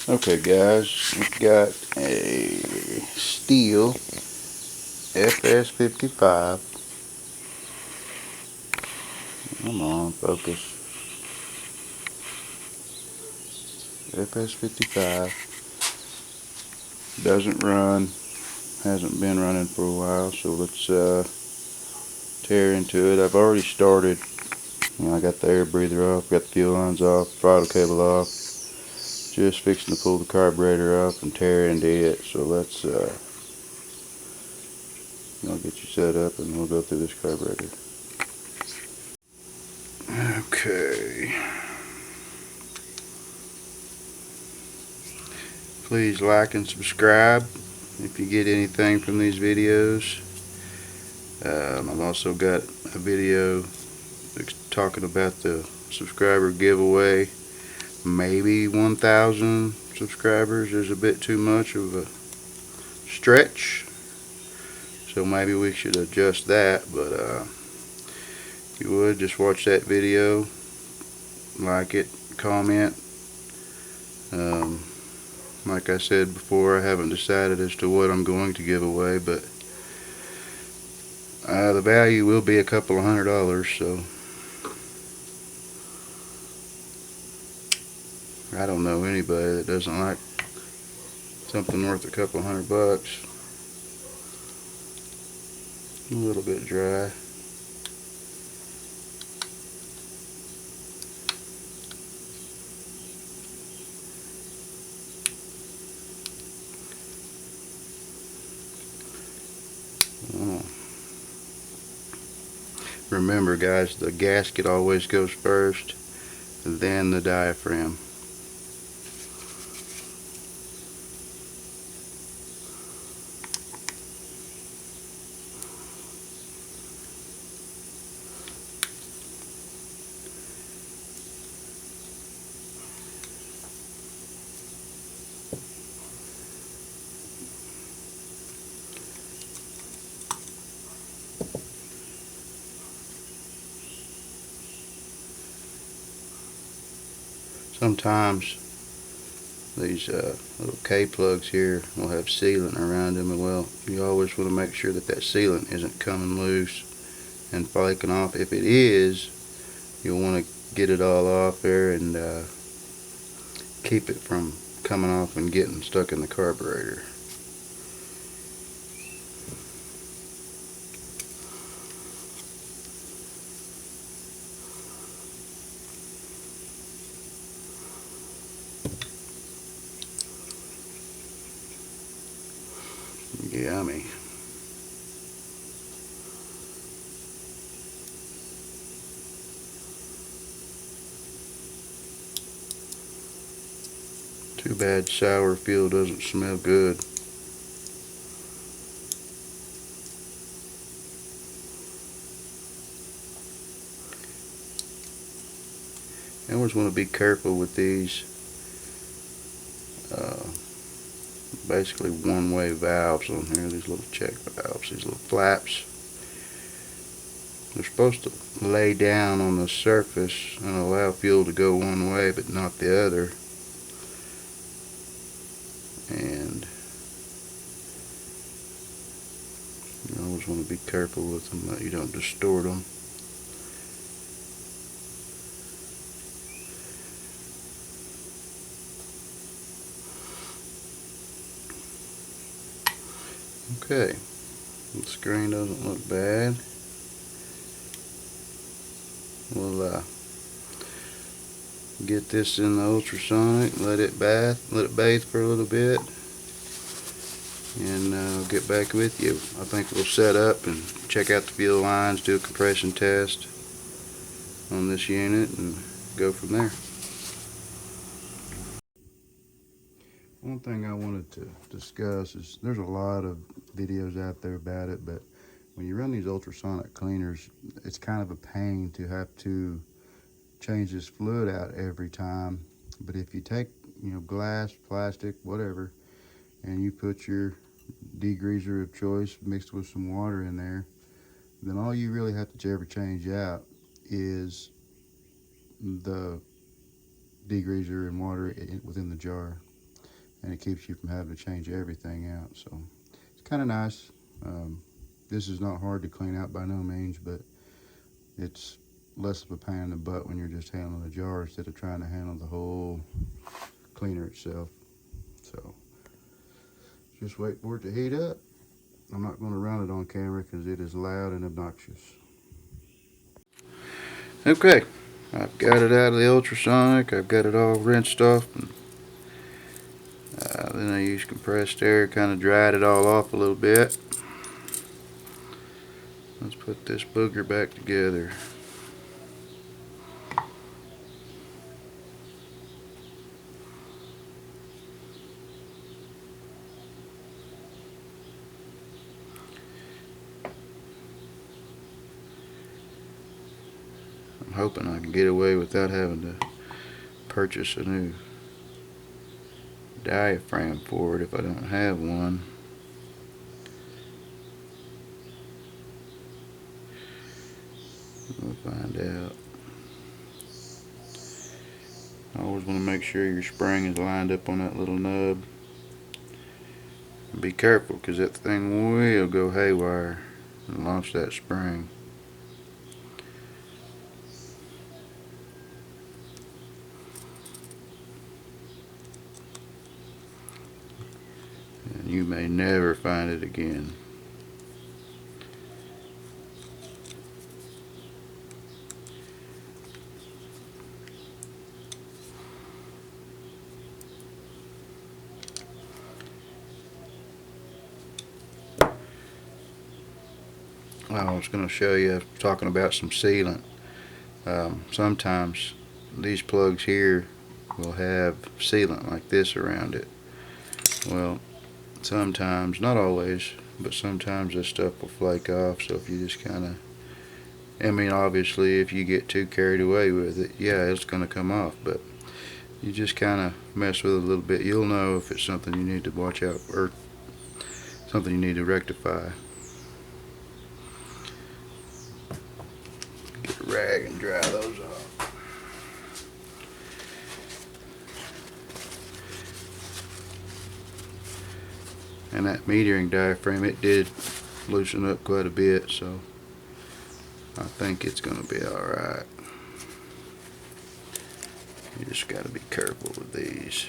Okay guys, we've got a Stihl FS55. Come on, focus. FS55 doesn't run, hasn't been running for a while, so let's tear into it. I've already started. I got the air breather off, got the fuel lines off, throttle cable off. Just fixing to pull the carburetor up and tear into it. So let's I'll get you set up and we'll go through this carburetor. Okay. Please like and subscribe if you get anything from these videos. I've also got a video talking about the subscriber giveaway. Maybe 1,000 subscribers is a bit too much of a stretch, so maybe we should adjust that. But if you would, just watch that video, like it, comment. Like I said before, I haven't decided as to what I'm going to give away, but the value will be a couple of $100, so I don't know anybody that doesn't like something worth a couple of $100. A little bit dry. Oh. Remember guys, the gasket always goes first, then the diaphragm. Sometimes these little K-plugs here will have sealant around them, and well, you always want to make sure that that sealant isn't coming loose and flaking off. If it is, you'll want to get it all off there and keep it from coming off and getting stuck in the carburetor. Yummy. Too bad sour fuel doesn't smell good. You always want to be careful with these basically one-way valves on here, these little check valves, these little flaps. They're supposed to lay down on the surface and allow fuel to go one way but not the other. And you always want to be careful with them that you don't distort them. Okay, the screen doesn't look bad. We'll get this in the ultrasonic, let it bathe for a little bit, and I'll get back with you. I think we'll set up and check out the fuel lines, do a compression test on this unit, and go from there. One thing I wanted to discuss is there's a lot of videos out there about it, but when you run these ultrasonic cleaners, it's kind of a pain to have to change this fluid out every time. But if you take, glass, plastic, whatever, and you put your degreaser of choice mixed with some water in there, then all you really have to ever change out is the degreaser and water within the jar. and it keeps you from having to change everything out. So it's kind of nice. This is not hard to clean out by no means, but it's less of a pain in the butt when you're just handling the jar instead of trying to handle the whole cleaner itself. So just wait for it to heat up. I'm not going to run it on camera because it is loud and obnoxious. Okay, I've got it out of the ultrasonic. I've got it all rinsed off. And, then I used compressed air, kind of dried it all off a little bit. Let's put this booger back together. I'm hoping I can get away without having to purchase a new diaphragm for it if I don't have one. We'll find out. I always want to make sure your spring is lined up on that little nub. Be careful, because that thing will go haywire and launch that spring. And you may never find it again. I was going to show you, talking about some sealant. Sometimes these plugs here will have sealant like this around it. Well, sometimes, not always, but sometimes this stuff will flake off. So if you just kind of, I mean, obviously if you get too carried away with it, yeah, it's going to come off, but you just kind of mess with it a little bit, you'll know if it's something you need to watch out for, or something you need to rectify. Get a rag and dry those off. And that metering diaphragm, it did loosen up quite a bit, so I think it's going to be alright. You just got to be careful with these.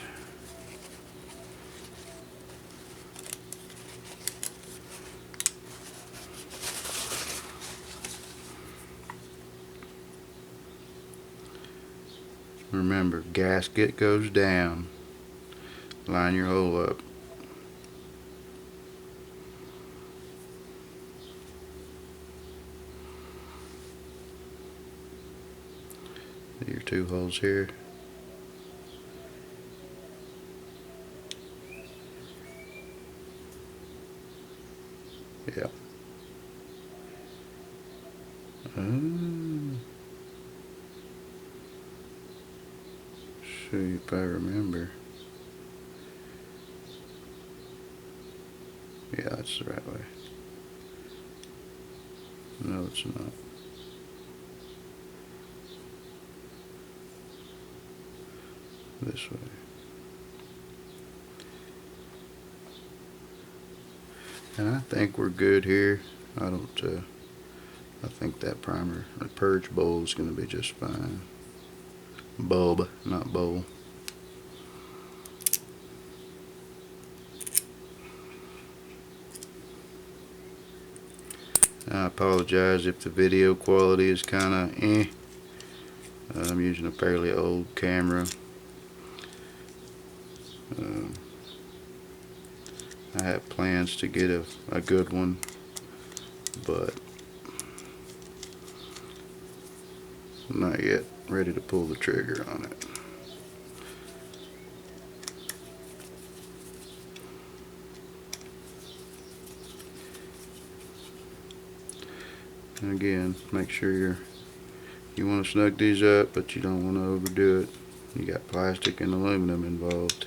Remember, gasket goes down. Line your hole up. Your two holes here. Yeah. See if I remember. Yeah, that's the right way. No, it's not. This way. And I think we're good here. I think that primer, the purge bowl, is going to be just fine. Bulb, not bowl. I apologize if the video quality is kind of eh. I'm using a fairly old camera. I have plans to get a good one, but I'm not yet ready to pull the trigger on it. And again, make sure you want to snug these up, but you don't want to overdo it. You got plastic and aluminum involved.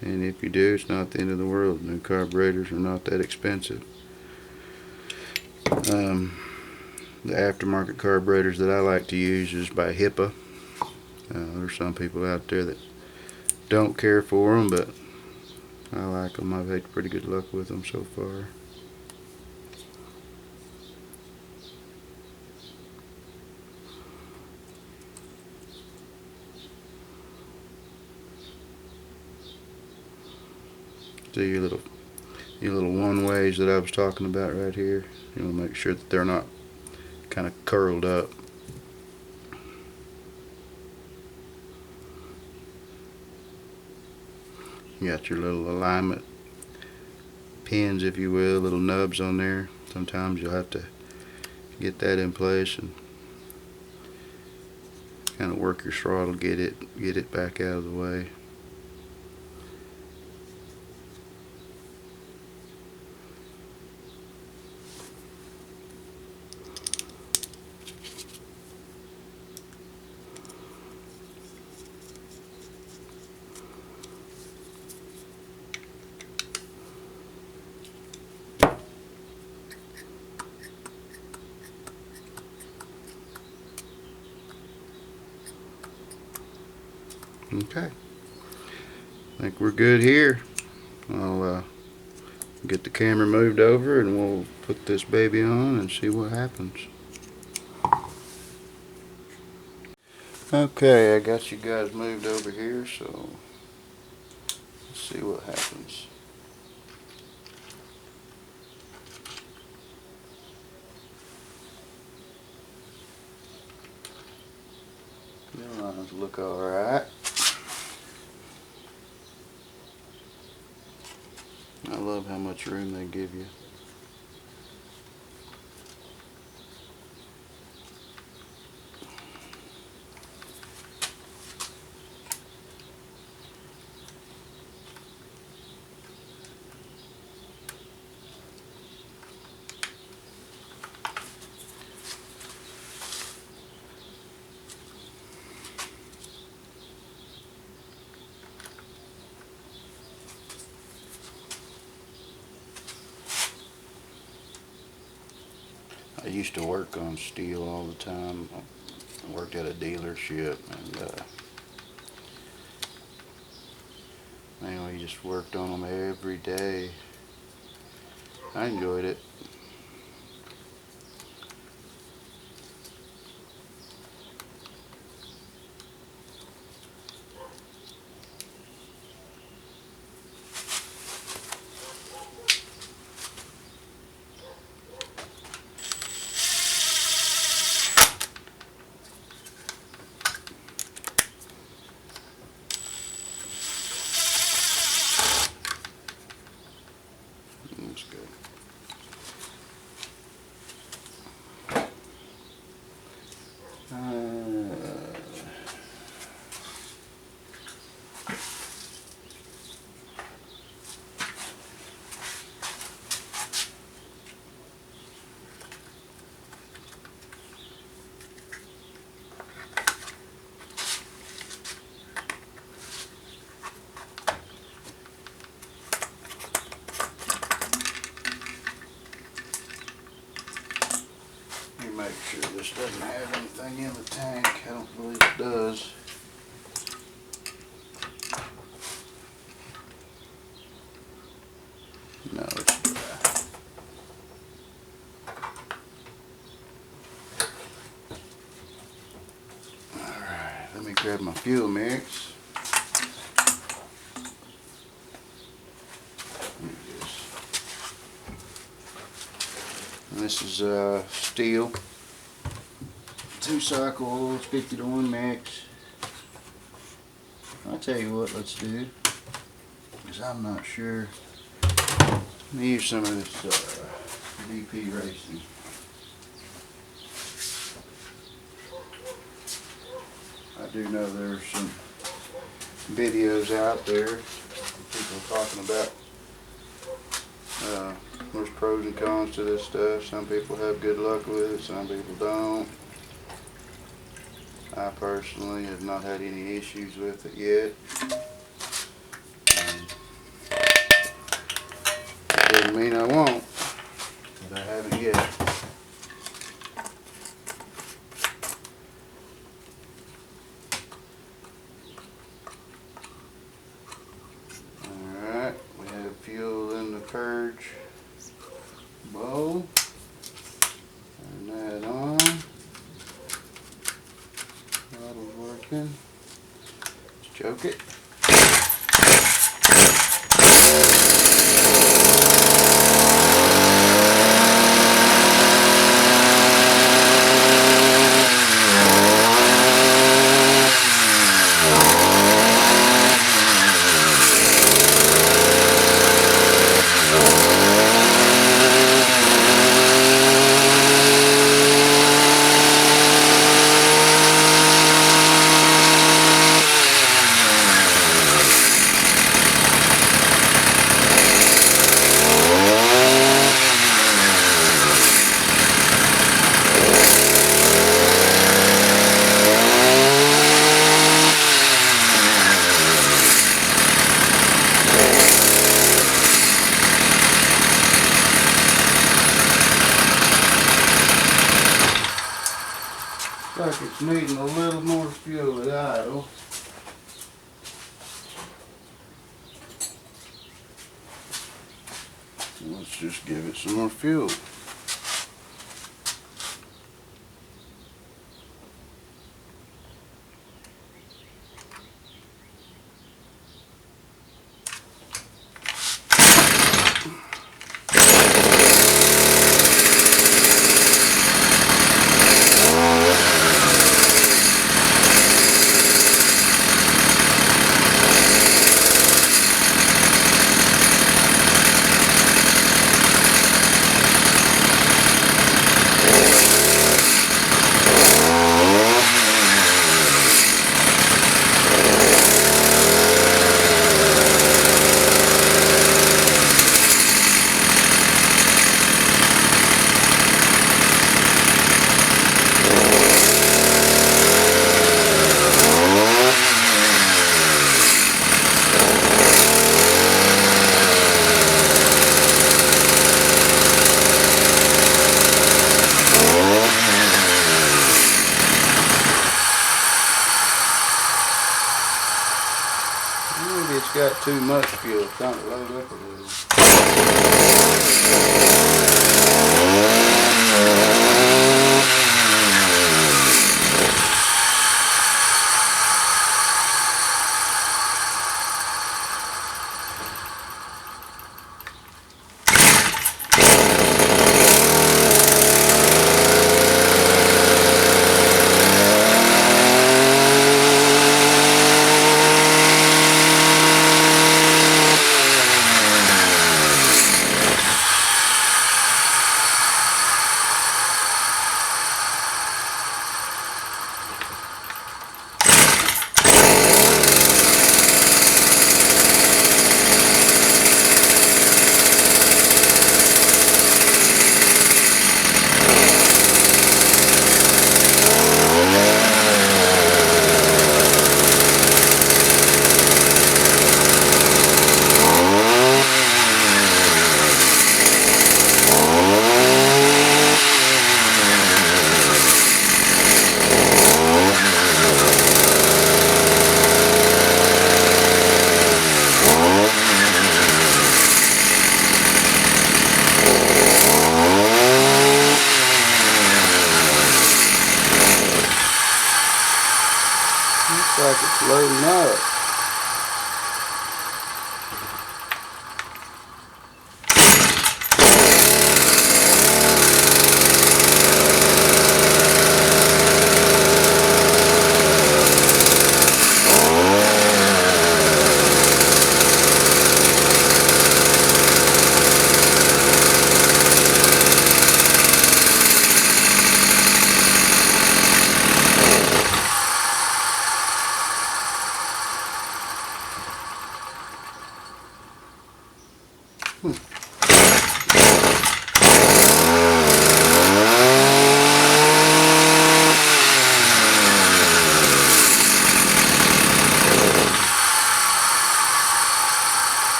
And if you do, it's not the end of the world. New carburetors are not that expensive. The aftermarket carburetors that I like to use is by HIPA. There's some people out there that don't care for them, but I like them. I've had pretty good luck with them so far. See your little one ways that I was talking about right here. You want to make sure that they're not kind of curled up. You got your little alignment pins, if you will, little nubs on there. Sometimes you'll have to get that in place and kind of work your throttle, get it back out of the way. Okay, I think we're good here. I'll get the camera moved over and we'll put this baby on and see what happens. Okay, I got you guys moved over here, so let's see what happens. The lines look alright. I love how much room they give you. I used to work on Stihl all the time. I worked at a dealership, and man, we just worked on them every day. I enjoyed it. That's good. Make sure this doesn't have anything in the tank. I don't believe it does. No, it's dry. Alright, let me grab my fuel mix. And this is Stihl 2-cycle oil, 50 to 1 mix. I'll tell you what, let's do, because I'm not sure. Let me use some of this VP Racing. I do know there's some videos out there, people talking about there's pros and cons to this stuff. Some people have good luck with it, some people don't. I personally have not had any issues with it yet. Doesn't mean I won't, but I haven't yet. working. Let's choke it. Like it's needing a little more fuel at idle. Let's just give it some more fuel. Maybe it's got too much fuel, trying to load up a little. Looks like it's loading up.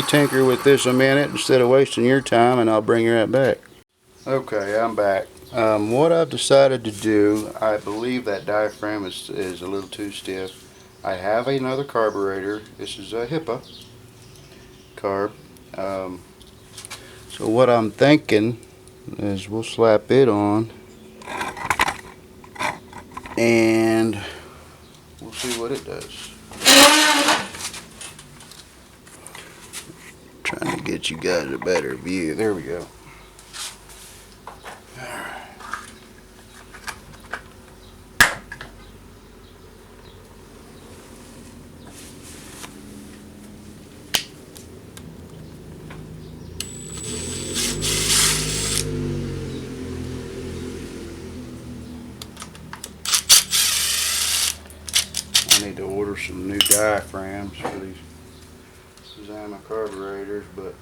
me tinker with this a minute instead of wasting your time, and I'll bring you right back. Okay, I'm back. What I've decided to do, I believe that diaphragm is a little too stiff. I have another carburetor. This is a HIPAA carb. So what I'm thinking is we'll slap it on and we'll see what it does. Trying to get you guys a better view. There we go. I need to order some new diaphragms for these Zama carburetors, but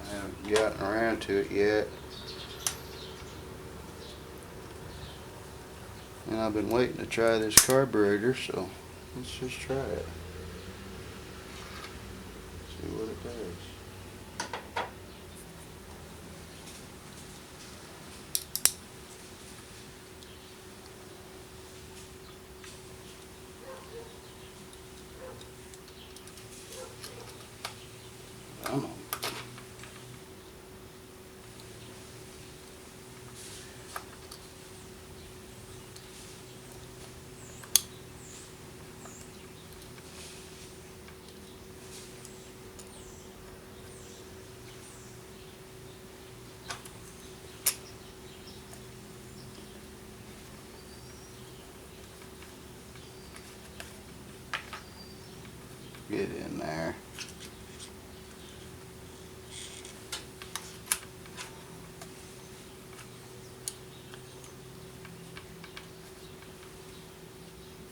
I haven't gotten around to it yet. And I've been waiting to try this carburetor, so let's just try it. See what it does. Come on. Get in there.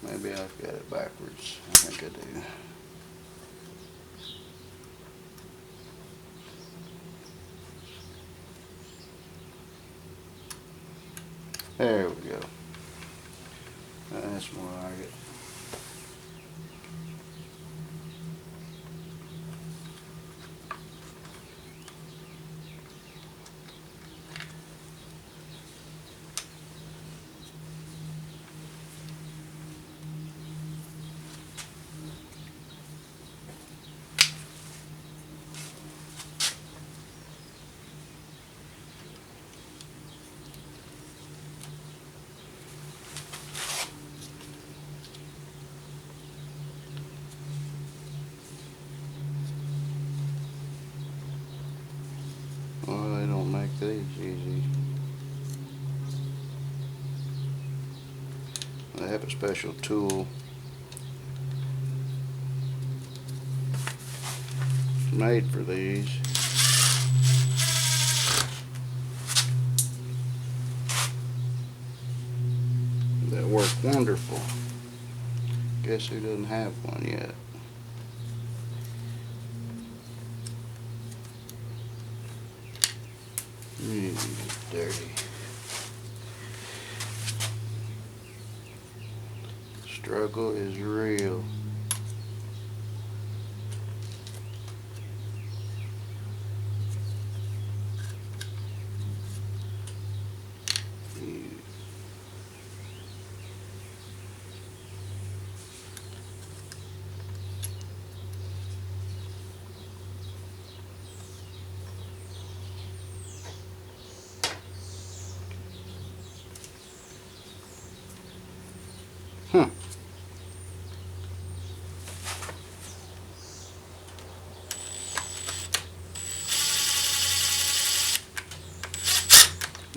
Maybe I've got it backwards. I think I do. There we go. That's more like it. Well, they don't make these easy. They have a special tool made for these. That work wonderful. Guess who doesn't have one yet? Dirty. Struggle is real.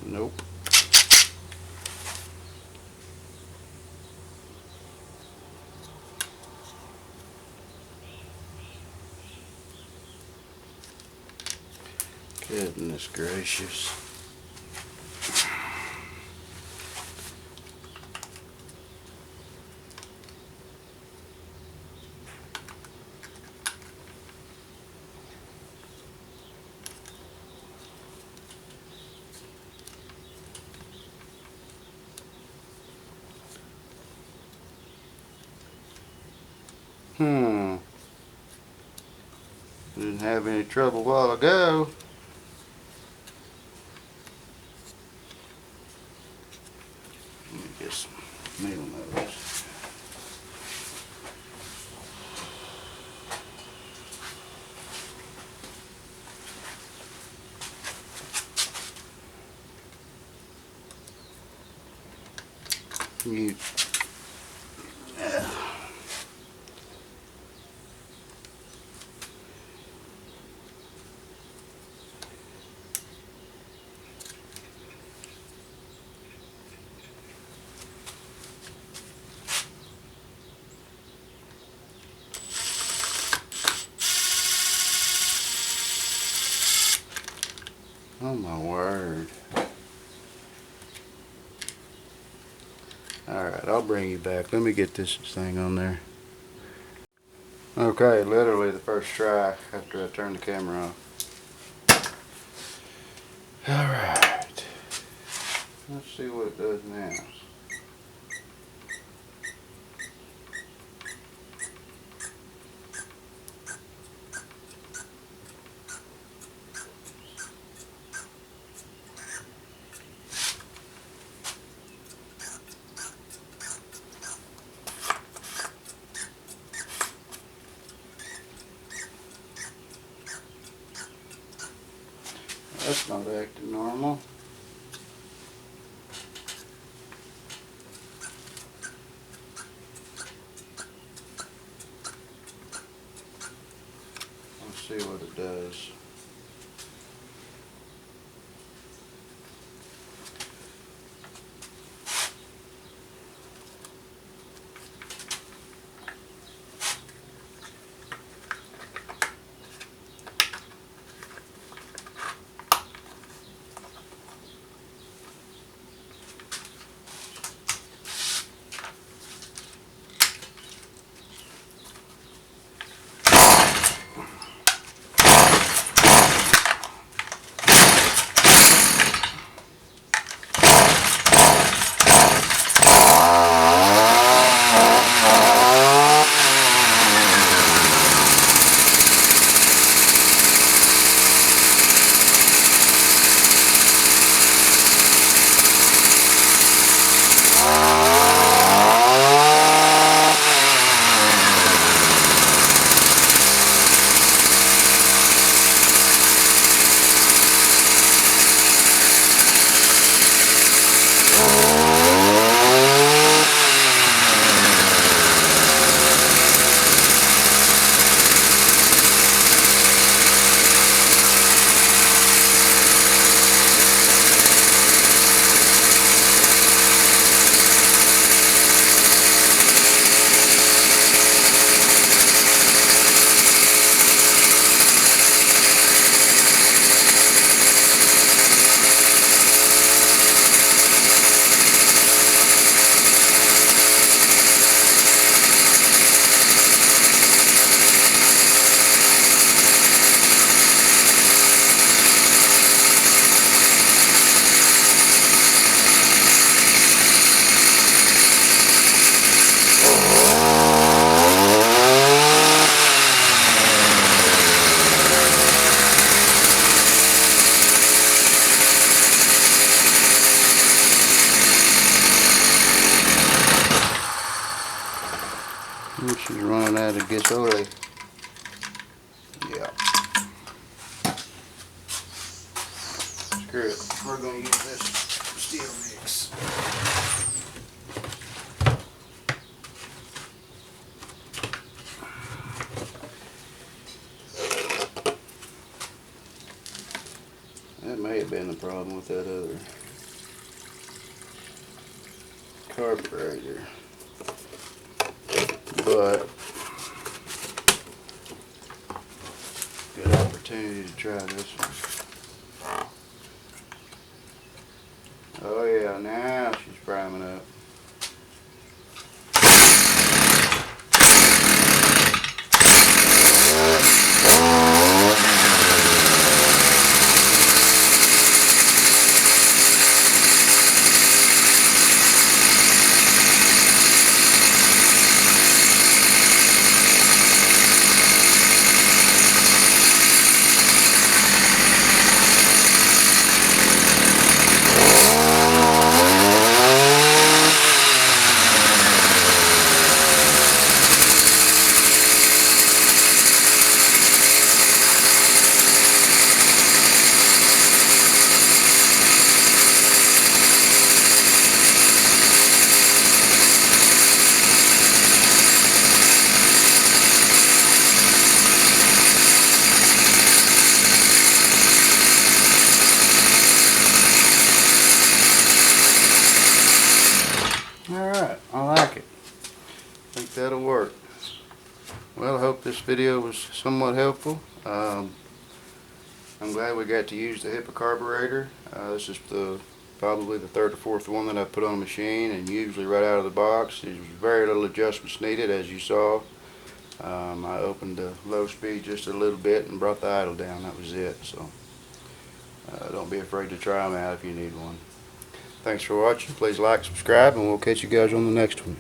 Nope. Goodness gracious. Didn't have any trouble a while ago. Let me get some needle nose. You oh my word. Alright, I'll bring you back. Let me get this thing on there. Okay, literally the first try after I turned the camera off. Alright. Let's see what it does now. That's not acting normal. Let's see what it does. She's running out of gasoline. Yeah. Screw it. We're going to use this steel mix. That may have been the problem with that other carburetor. But good opportunity to try this one. Oh yeah, now she's priming up. that'll work. Well, I hope this video was somewhat helpful. I'm glad we got to use the HIPAA carburetor. This is probably the third or fourth one that I put on the machine, and usually right out of the box there's very little adjustments needed, as you saw. I opened the low speed just a little bit and brought the idle down. That was it. So don't be afraid to try them out if you need one. Thanks for watching. Please like, subscribe, and we'll catch you guys on the next one.